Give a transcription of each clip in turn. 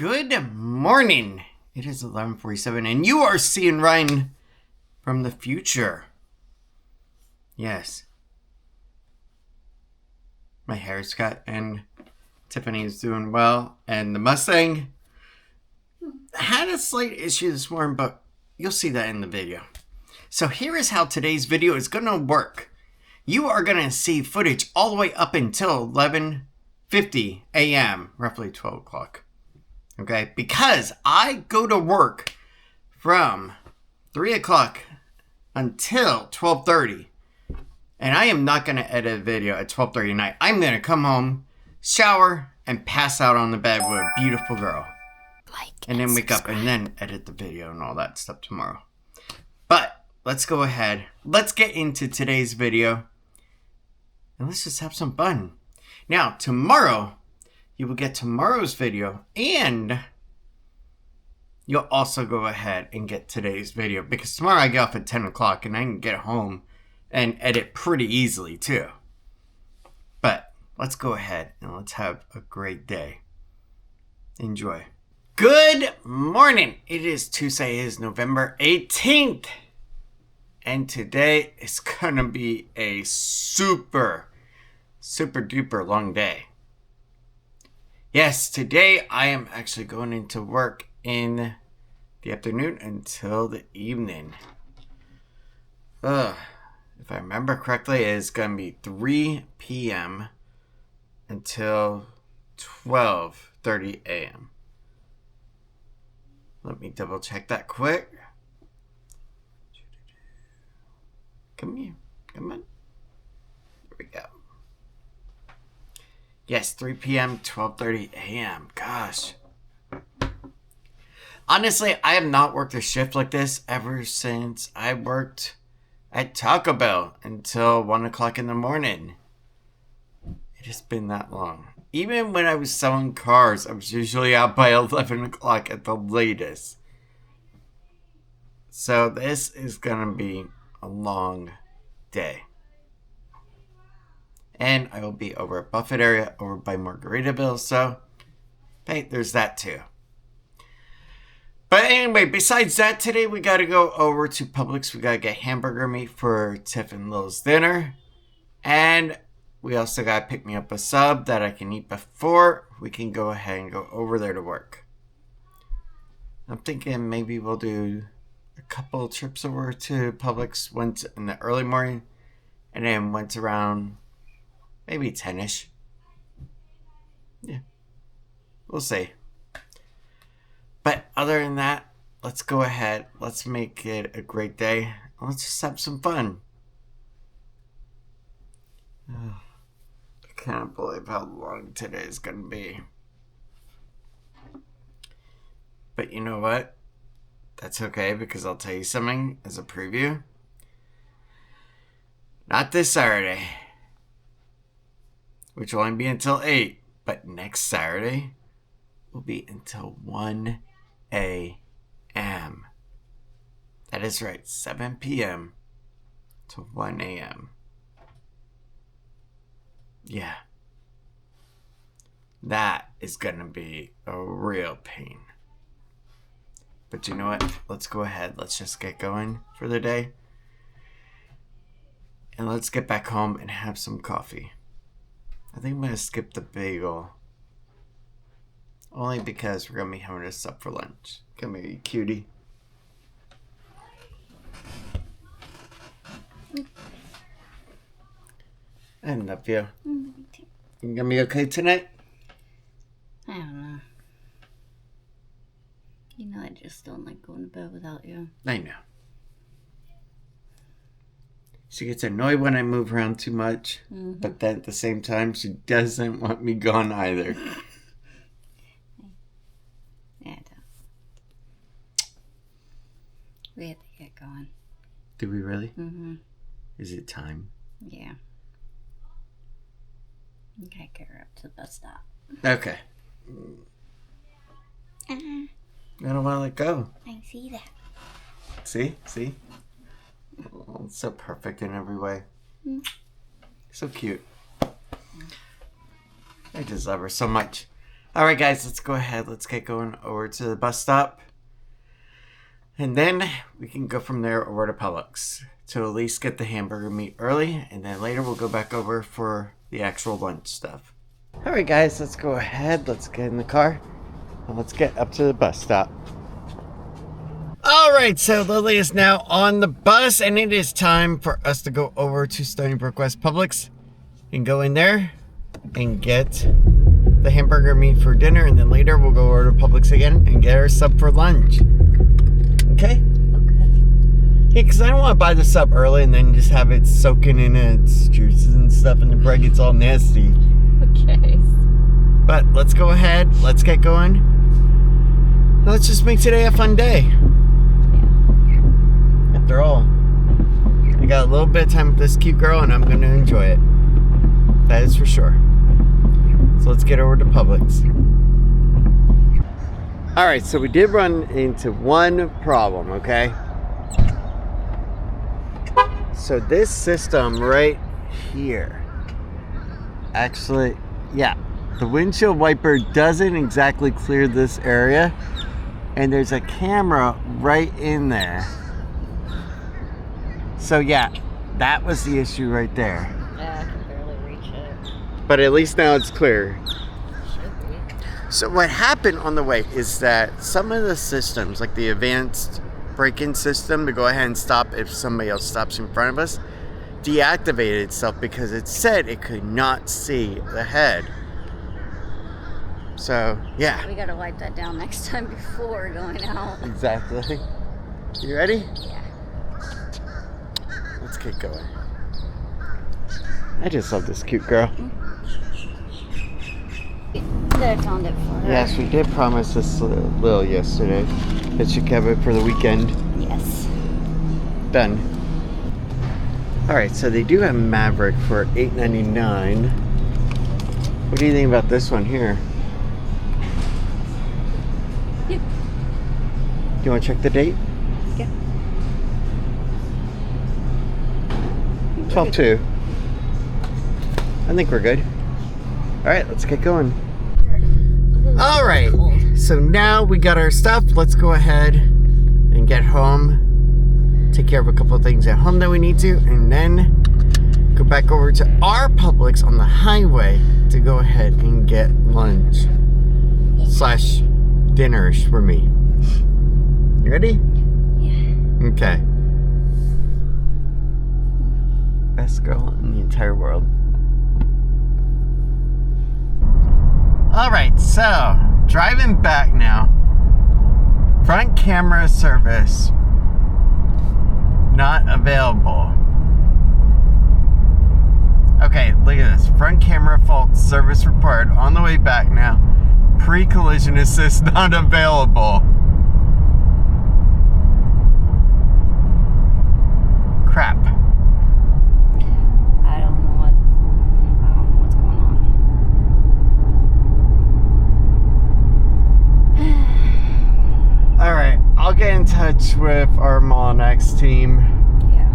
Good morning. It is 11:47 and you are seeing Ryan from the future. Yes. My hair's cut and Tiffany is doing well. And the Mustang had a slight issue this morning, but you'll see that in the video. So here is how today's video is going to work. You are going to see footage all the way up until 11:50 a.m., roughly 12 o'clock. Okay, because I go to work from 3 o'clock until 12:30. And I am not going to edit a video at 12:30 at night. I'm going to come home, shower, and pass out on the bed with a beautiful girl. And then wake up and then edit the video and all that stuff tomorrow. But let's go ahead. Let's get into today's video. And let's just have some fun. Now, tomorrow, you will get tomorrow's video. And you'll also go ahead and get today's video. Because tomorrow I get off at 10 o'clock and I can get home and edit pretty easily too. But let's go ahead and let's have a great day. Enjoy. Good morning. It is Tuesday. It is November 18th. And today is going to be a super duper long day. Yes, today I am actually going into work in the afternoon until the evening. If I remember correctly, it is going to be 3 p.m. until 12:30 a.m. Let me double check that quick. Come here. Come on. There we go. Yes, 3 p.m., 12:30 a.m. Gosh. Honestly, I have not worked a shift like this ever since I worked at Taco Bell until 1 o'clock in the morning. It has been that long. Even when I was selling cars, I was usually out by 11 o'clock at the latest. So this is going to be a long day. And I will be over at Buffett area, over by Margaritaville. So, hey, there's that too. But anyway, besides that, today we got to go over to Publix. We got to get hamburger meat for Tiff and Lil's dinner. And we also got to pick me up a sub that I can eat before we can go ahead and go over there to work. I'm thinking maybe we'll do a couple trips over to Publix once in the early morning. And then once around maybe 10-ish. Yeah. We'll see. But other than that, let's go ahead. Let's make it a great day. Let's just have some fun. I can't believe how long today is going to be. But you know what? That's okay, because I'll tell you something as a preview. Not this Saturday, which will only be until 8. But next Saturday will be until 1 a.m. That is right, 7 p.m. to 1 a.m. Yeah. That is going to be a real pain. But you know what? Let's go ahead. Let's just get going for the day. And let's get back home and have some coffee. I think I'm going to skip the bagel. Only because we're going to be having this up for lunch. Come here, you cutie. I love you. You going to be okay tonight? I don't know. You know I just don't like going to bed without you. I know. She gets annoyed when I move around too much. Mm-hmm. But then at the same time, she doesn't want me gone either. Yeah, I don't. We have to get going. Do we really? Mm-hmm. Is it time? Yeah. Okay, get her up to the bus stop. Okay. I don't want to let go. I see that. See? See? Oh, it's so perfect in every way. Mm. So cute. I just love her so much. Alright guys, let's go ahead. Let's get going over to the bus stop. And then we can go from there over to Publix to at least get the hamburger meat early. And then later we'll go back over for the actual lunch stuff. Alright guys, let's go ahead. Let's get in the car. And let's get up to the bus stop. Alright, so Lily is now on the bus. And it is time for us to go over to Stony Brook West Publix. And go in there and get the hamburger meat for dinner, and then later we'll go over to Publix again and get our sub for lunch. Okay? Okay. Yeah, because I don't want to buy the sub early and then just have it soaking in its juices and stuff and the bread gets all nasty. Okay. But let's go ahead, let's get going. Let's just make today a fun day. Yeah. After all, I got a little bit of time with this cute girl and I'm going to enjoy it. That is for sure. So let's get over to Publix. Alright, so we did run into one problem, okay? So this system right here, actually, yeah, the windshield wiper doesn't exactly clear this area, and there's a camera right in there. So yeah, that was the issue right there. Yeah, I can barely reach it. But at least now it's clear. Should be. So what happened on the way is that some of the systems, like the advanced braking system to go ahead and stop if somebody else stops in front of us, deactivated itself because it said it could not see the head. So, yeah. We gotta wipe that down next time before going out. Exactly. You ready? Yeah. Let's get going. I just love this cute girl. I found it for her. Yes, we did promise this Lil yesterday that she could have it for the weekend. Yes. Done. Alright, so they do have Maverick for $8.99. What do you think about this one here? Yep. Do you want to check the date? Yeah. 12/2. I think we're good. Alright, let's get going. Alright, so now we got our stuff. Let's go ahead and get home. Take care of a couple of things at home that we need to. And then go back over to our Publix on the highway to go ahead and get lunch. Slash dinners for me. You ready? Yeah. Okay. Best girl in the entire world. Alright, so driving back now. Front camera service not available. Okay, look at this. Front camera fault service required. On the way back now. Pre-collision assist not available. Crap. I don't know what's going on. Alright, I'll get in touch with our Molinex team. Yeah.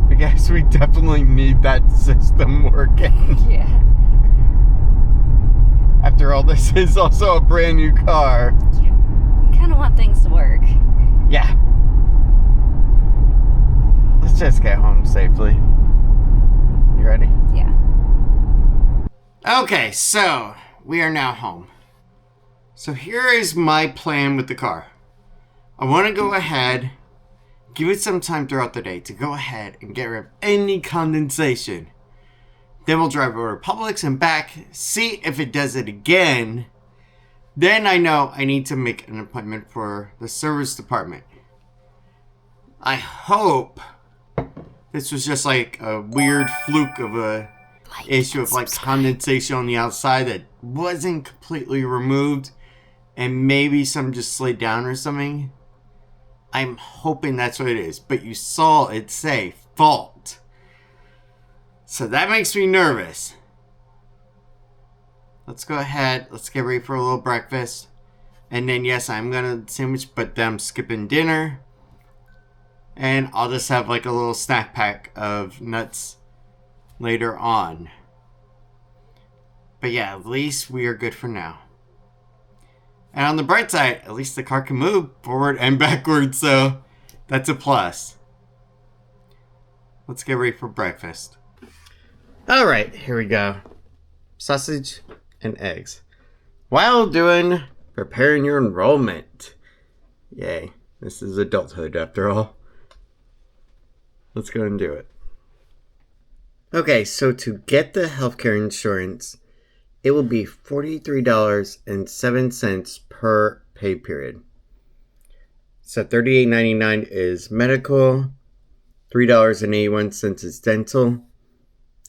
Because we definitely need that system working. Yeah. After all, this is also a brand new car. You kind of want things to work. Yeah. Let's just get home safely. You ready? Yeah. Okay, so we are now home. So here is my plan with the car. I want to go ahead, give it some time throughout the day to go ahead and get rid of any condensation. Then we'll drive over to Publix and back, see if it does it again. Then I know I need to make an appointment for the service department. I hope this was just like a weird fluke of a issue of like condensation on the outside that wasn't completely removed and maybe some just slid down or something. I'm hoping that's what it is, but you saw it say fault. So that makes me nervous. Let's go ahead. Let's get ready for a little breakfast. And then, yes, I'm going to sandwich, but then I'm skipping dinner. And I'll just have like a little snack pack of nuts later on. But yeah, at least we are good for now. And on the bright side, at least the car can move forward and backwards, so that's a plus. Let's get ready for breakfast. Alright, here we go. Sausage and eggs. While preparing your enrollment. Yay, this is adulthood after all. Let's go and do it. Okay, so to get the healthcare insurance, it will be $43.07 per pay period. So $38.99 is medical, $3.81 is dental,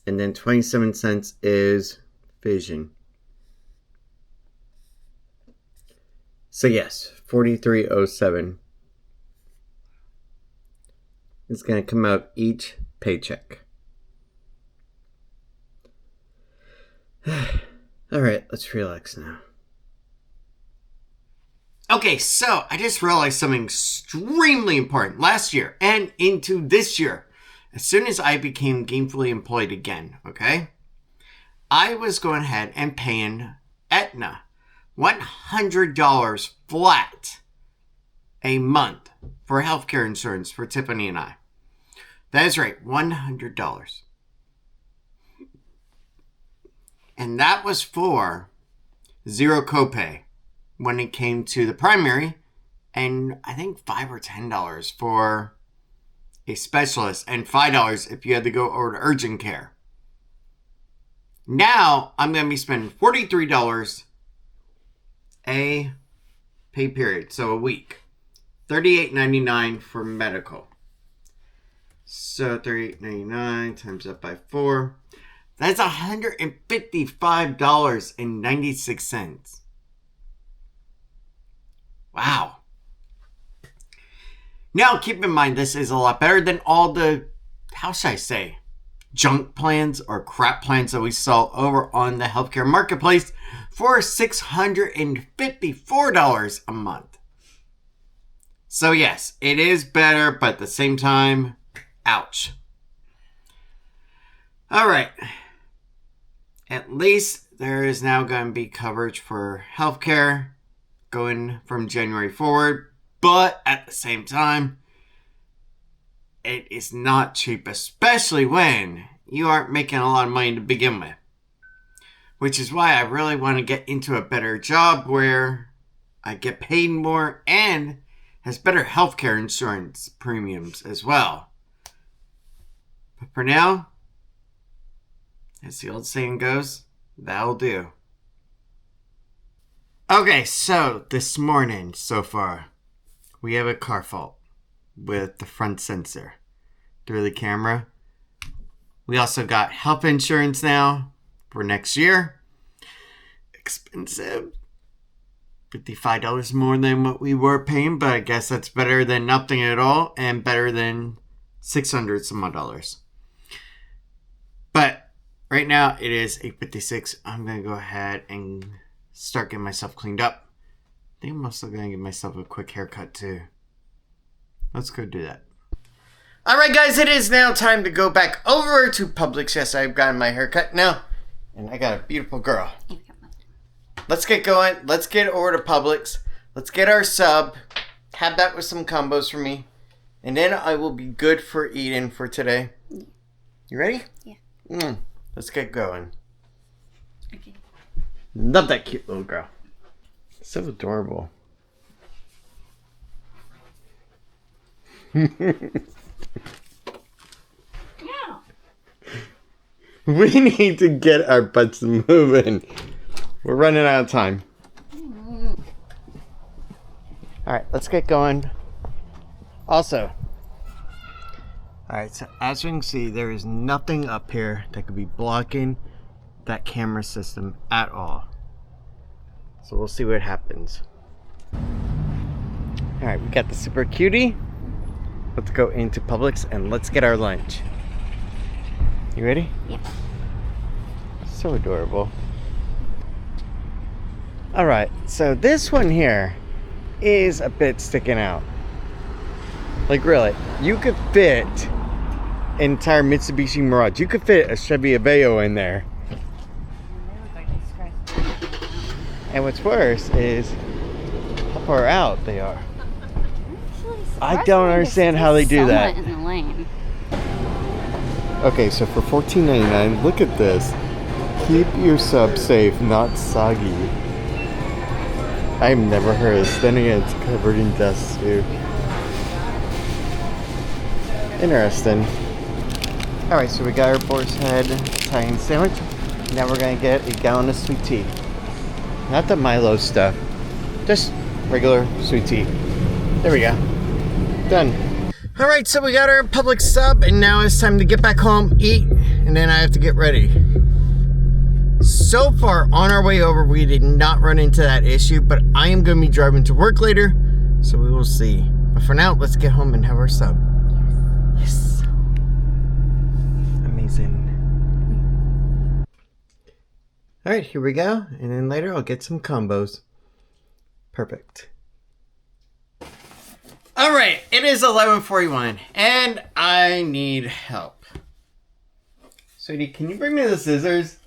and then 27 cents is vision. So yes, $43.07 is going to come out each paycheck. Alright, let's relax now. Okay, so I just realized something extremely important last year and into this year. As soon as I became gainfully employed again, okay? I was going ahead and paying Aetna $100 flat a month for healthcare insurance for Tiffany and I. That is right, $100. And that was for zero copay when it came to the primary, and I think $5 or $10 for a specialist, and $5 if you had to go over to urgent care. Now I'm going to be spending $43 a pay period, so a week. $38.99 for medical. So $38.99 times that by 4. That's $155.96. Wow. Now, keep in mind, this is a lot better than all the, how should I say, junk plans or crap plans that we saw over on the healthcare marketplace for $654 a month. So yes, it is better, but at the same time, ouch. All right. At least there is now going to be coverage for healthcare going from January forward. But at the same time, it is not cheap, especially when you aren't making a lot of money to begin with. Which is why I really want to get into a better job where I get paid more and has better healthcare insurance premiums as well. But for now, as the old saying goes, that'll do. Okay, so this morning so far, we have a car fault with the front sensor through the camera. We also got health insurance now for next year. Expensive. $55 more than what we were paying, but I guess that's better than nothing at all and better than $600 some odd dollars. But right now it is 8:56. I'm going to go ahead and start getting myself cleaned up. I think I'm also going to give myself a quick haircut too. Let's go do that. Alright guys, it is now time to go back over to Publix. Yes, I've gotten my haircut now. And I got a beautiful girl. Let's get going. Let's get over to Publix. Let's get our sub. Have that with some combos for me. And then I will be good for eating for today. You ready? Yeah. Let's get going. Okay. Love that cute little girl. So adorable. Yeah. We need to get our butts moving. We're running out of time. Alright, let's get going. Also, alright, so as you can see, there is nothing up here that could be blocking that camera system at all. So we'll see what happens. Alright, we got the super cutie. Let's go into Publix and let's get our lunch. You ready? Yep. So adorable. Alright, so this one here is a bit sticking out. Like really, you could fit an entire Mitsubishi Mirage. You could fit a Chevy Aveo in there. And what's worse is how far out they are. I don't understand how they do that. In the lane. Okay, so for $14.99, look at this. Keep your sub safe, not soggy. I've never heard of this. Then again, it's covered in dust too. Interesting. Alright, so we got our boar's head Italian sandwich. Now we're gonna get a gallon of sweet tea. Not the Milo stuff. Just regular sweet tea. There we go. Done. Alright, so we got our public sub, and now it's time to get back home, eat, and then I have to get ready. So far, on our way over, we did not run into that issue, but I am going to be driving to work later, so we will see. But for now, let's get home and have our sub. Yes. Amazing. Alright, here we go, and then later I'll get some combos. Perfect. Alright, it is 11:41, and I need help. Sweetie, can you bring me the scissors?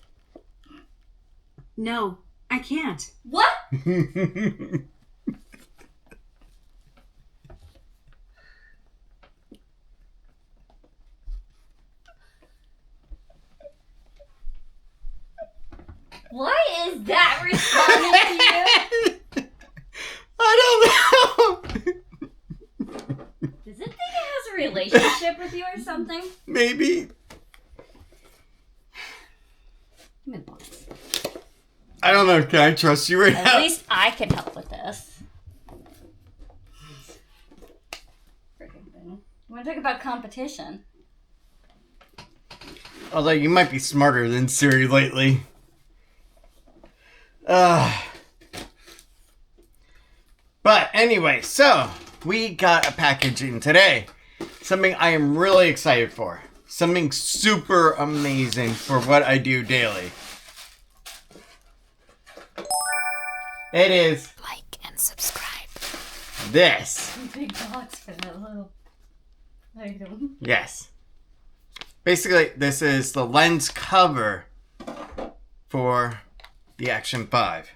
No, I can't. What? Why is that responding to you? I don't know. Does it think it has a relationship with you or something? Maybe. I'm in box. I don't know. Can I trust you right now? At least I can help with this. Freaking thing. You want to talk about competition? Although you might be smarter than Siri lately. But anyway, so we got a package in today. Something I am really excited for. Something super amazing for what I do daily. It is Like and subscribe. this. Big box for that little item. Yes. Basically, this is the lens cover for the Action 5.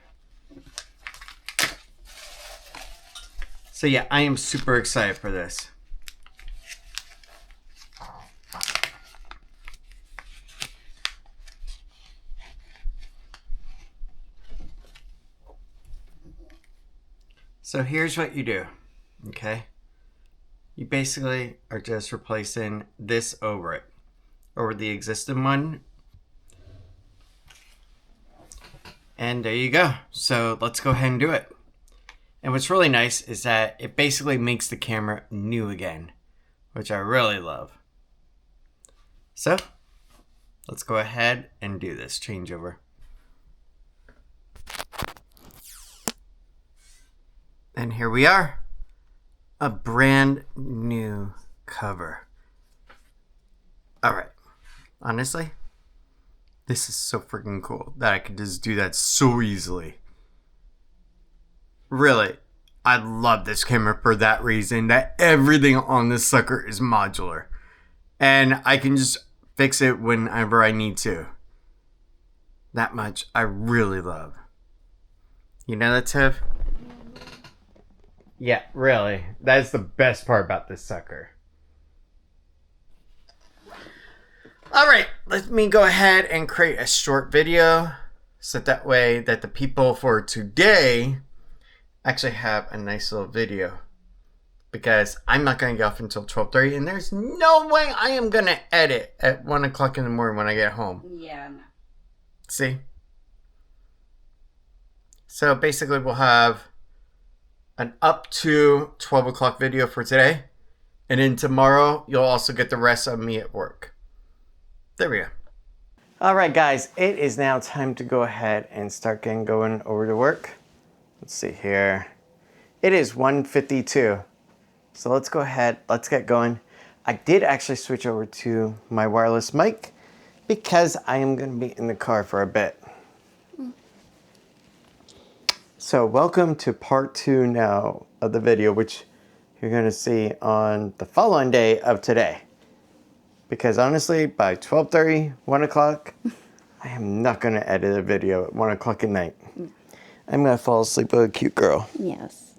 So yeah, I am super excited for this. So here's what you do, okay? You basically are just replacing this over the existing one. And there you go. So let's go ahead and do it. And what's really nice is that it basically makes the camera new again, which I really love. So let's go ahead and do this changeover. And here we are, a brand new cover. All right, honestly, this is so freaking cool that I could just do that so easily. Really, I love this camera for that reason, that everything on this sucker is modular. And I can just fix it whenever I need to. That much I really love. You know that, Tiff? Yeah, really. That's the best part about this sucker. Alright, let me go ahead and create a short video so that way that the people for today actually have a nice little video. Because I'm not going to get off until 12:30 and there's no way I am going to edit at 1 o'clock in the morning when I get home. Yeah, no. See? So basically we'll have an up to 12 o'clock video for today. And then tomorrow, you'll also get the rest of me at work. There we go. All right, guys, it is now time to go ahead and start getting going over to work. Let's see here. It is 1:52. So let's go ahead, let's get going. I did actually switch over to my wireless mic because I am going to be in the car for a bit. So welcome to part 2 now of the video, which you're going to see on the following day of today. Because honestly, by 12:30, 1 o'clock, I am not going to edit a video at 1 o'clock at night. I'm going to fall asleep with a cute girl. Yes.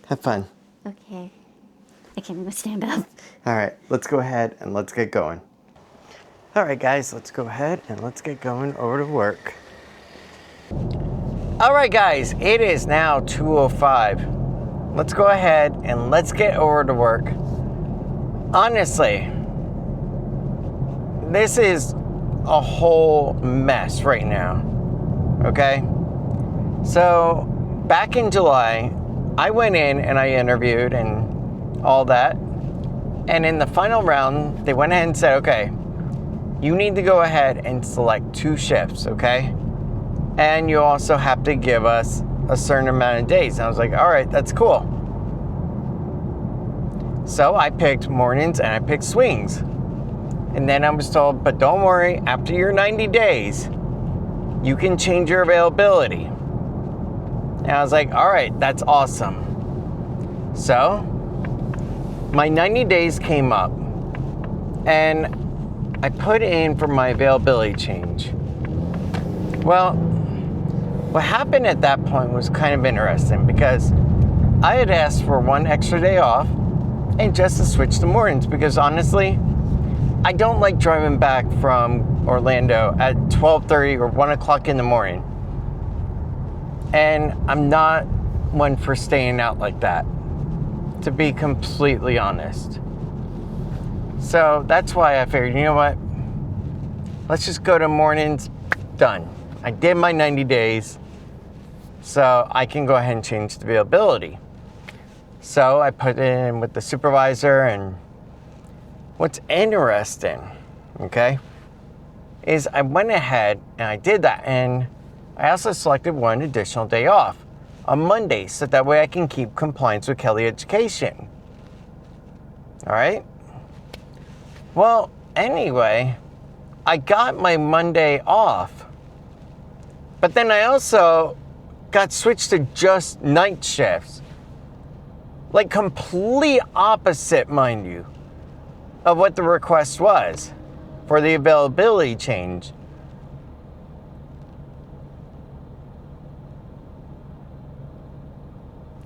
Have fun. Okay. I can't even stand up. All right, let's go ahead and let's get going. All right, guys, let's go ahead and let's get going over to work. All right, guys, it is now 2:05. Let's go ahead and let's get over to work. Honestly, this is a whole mess right now, okay? So, back in July, I went in and I interviewed and all that. And in the final round, they went ahead and said, okay, you need to go ahead and select 2 shifts, okay? And you also have to give us a certain amount of days. And I was like, all right, that's cool. So I picked mornings and I picked swings. And then I was told, but don't worry, after your 90 days, you can change your availability. And I was like, all right, that's awesome. So my 90 days came up and I put in for my availability change. Well, what happened at that point was kind of interesting because I had asked for 1 extra day off and just to switch to mornings because honestly, I don't like driving back from Orlando at 12:30 or 1 o'clock in the morning. And I'm not one for staying out like that, to be completely honest. So that's why I figured, you know what? Let's just go to mornings, done. I did my 90 days, so I can go ahead and change the availability. So I put it in with the supervisor, and what's interesting, okay, is I went ahead and I did that, and I also selected 1 additional day off on Monday, so that way I can keep compliance with Kelly Education. All right? Well, anyway, I got my Monday off, but then I also got switched to just night shifts. Like complete opposite, mind you, of what the request was for the availability change.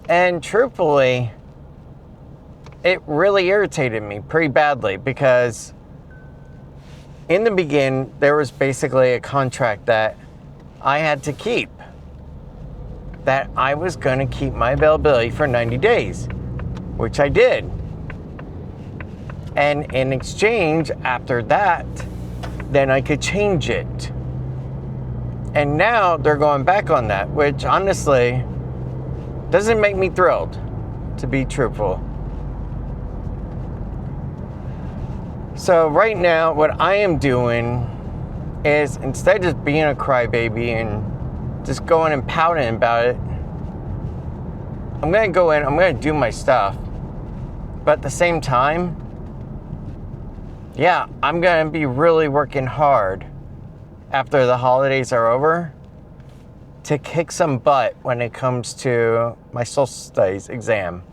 And truthfully, it really irritated me pretty badly because in the beginning, there was basically a contract that I had to keep. That I was going to keep my availability for 90 days, which I did. And in exchange, after that, then I could change it. And now they're going back on that, which honestly doesn't make me thrilled, to be truthful. So right now, what I am doing is instead of just being a crybaby and just going and pouting about it, I'm going to go in, I'm going to do my stuff. But at the same time, yeah, I'm going to be really working hard after the holidays are over to kick some butt when it comes to my social studies exam.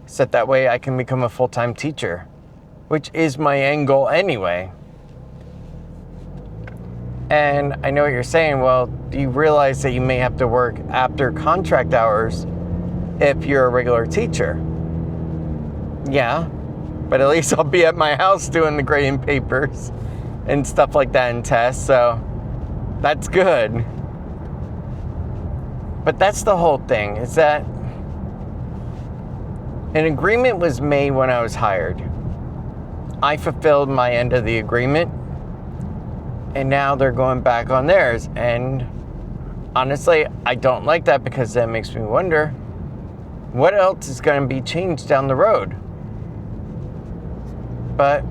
So that way I can become a full-time teacher, which is my end goal anyway. And I know what you're saying, well, do you realize that you may have to work after contract hours if you're a regular teacher? Yeah, but at least I'll be at my house doing the grading papers and stuff like that and tests, so that's good. But that's the whole thing, is that an agreement was made when I was hired. I fulfilled my end of the agreement, and now they're going back on theirs. And honestly, I don't like that because that makes me wonder, what else is going to be changed down the road? But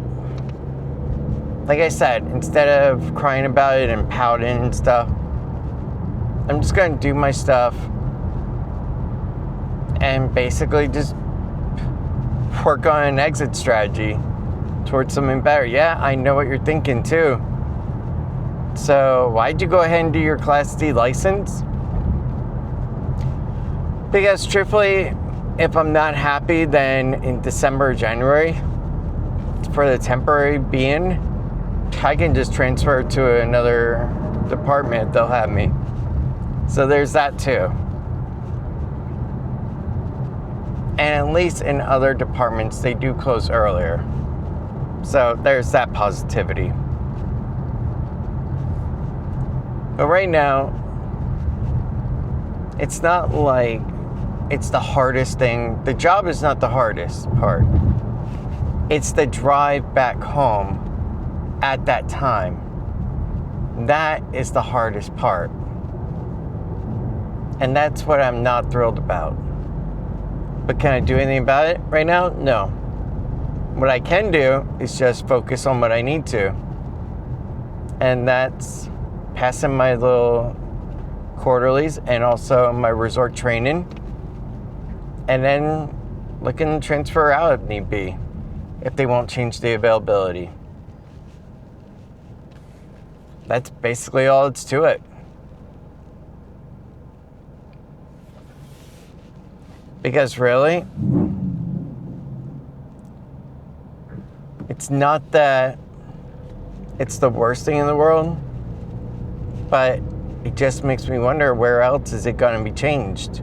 like I said, instead of crying about it and pouting and stuff, I'm just going to do my stuff and basically just work on an exit strategy towards something better. Yeah, I know what you're thinking too. So why'd you go ahead and do your Class D license? Because truthfully, if I'm not happy, then in December or January, for the temporary being, I can just transfer to another department, they'll have me. So there's that too. And at least in other departments, they do close earlier. So there's that positivity. But right now, it's not like it's the hardest thing. The job is not the hardest part. It's the drive back home at that time. That is the hardest part. And that's what I'm not thrilled about. But can I do anything about it right now? No. What I can do is just focus on what I need to. And that's passing my little quarterlies and also my resort training. And then looking to transfer out if need be, if they won't change the availability. That's basically all it's to it. Because really, it's not that it's the worst thing in the world, but it just makes me wonder where else is it going to be changed.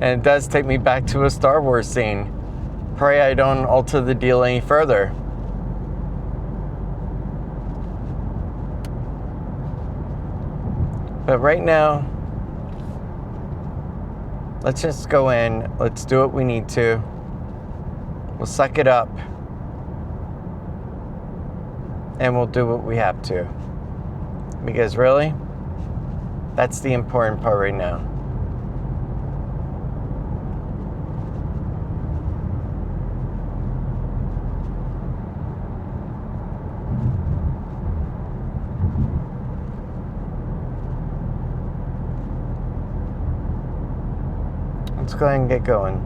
And it does take me back to a Star Wars scene. Pray I don't alter the deal any further. But right now, let's just go in. Let's do what we need to. We'll suck it up. And we'll do what we have to. Because really, that's the important part right now. Let's go ahead and get going.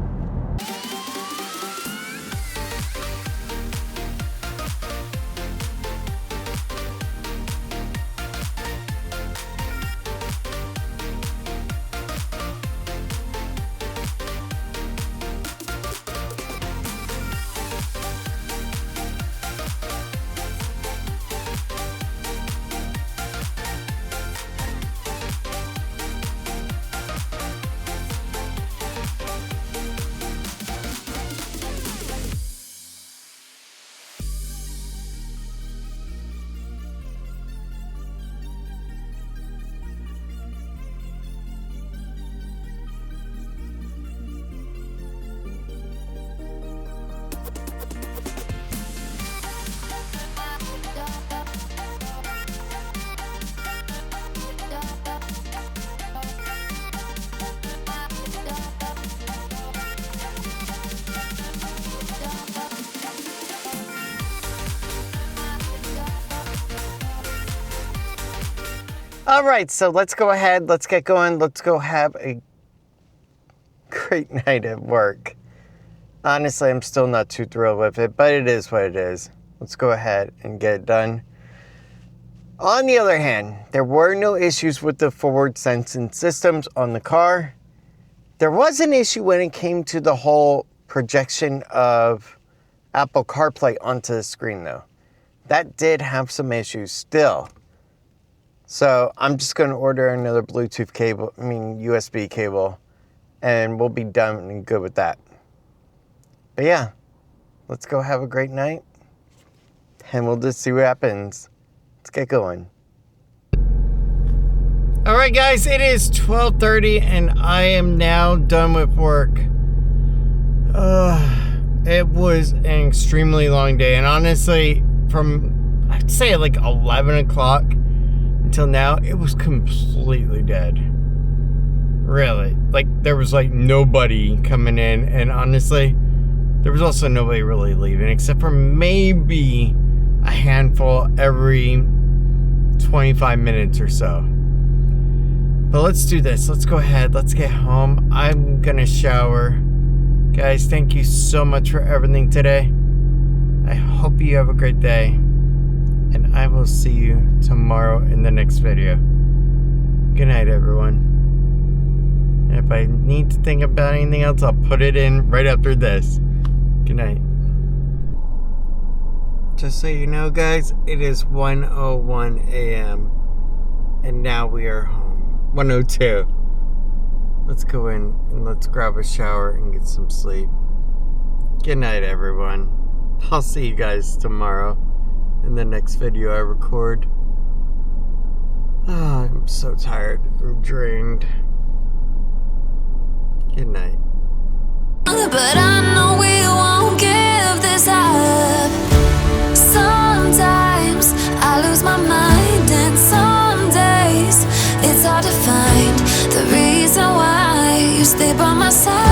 All right, so let's go ahead. Let's get going. Let's go have a great night at work. Honestly, I'm still not too thrilled with it, but it is what it is. Let's go ahead and get it done. On the other hand, there were no issues with the forward sensing systems on the car. There was an issue when it came to the whole projection of Apple CarPlay onto the screen, though. That did have some issues still. So I'm just going to order another Bluetooth cable, USB cable, and we'll be done and good with that. But yeah, let's go have a great night, and we'll just see what happens. Let's get going. All right, guys, it is 12:30, and I am now done with work. It was an extremely long day, and honestly, from, I'd say like 11 o'clock until now, it was completely dead. Really. Like, there was like nobody coming in, and honestly, there was also nobody really leaving, except for maybe a handful every 25 minutes or so. But let's do this. Let's go ahead. Let's get home. I'm gonna shower. Guys, thank you so much for everything today. I hope you have a great day. And I will see you tomorrow in the next video. Good night, everyone. And if I need to think about anything else, I'll put it in right after this. Good night. Just so you know, guys, it is 1:01 a.m. and now we are home. 1:02. Let's go in and let's grab a shower and get some sleep. Good night, everyone. I'll see you guys tomorrow in the next video I record. Oh, I'm so tired. I'm drained. Good night. But I know we won't give this up. Sometimes I lose my mind, and some days it's hard to find the reason why you stay by my side.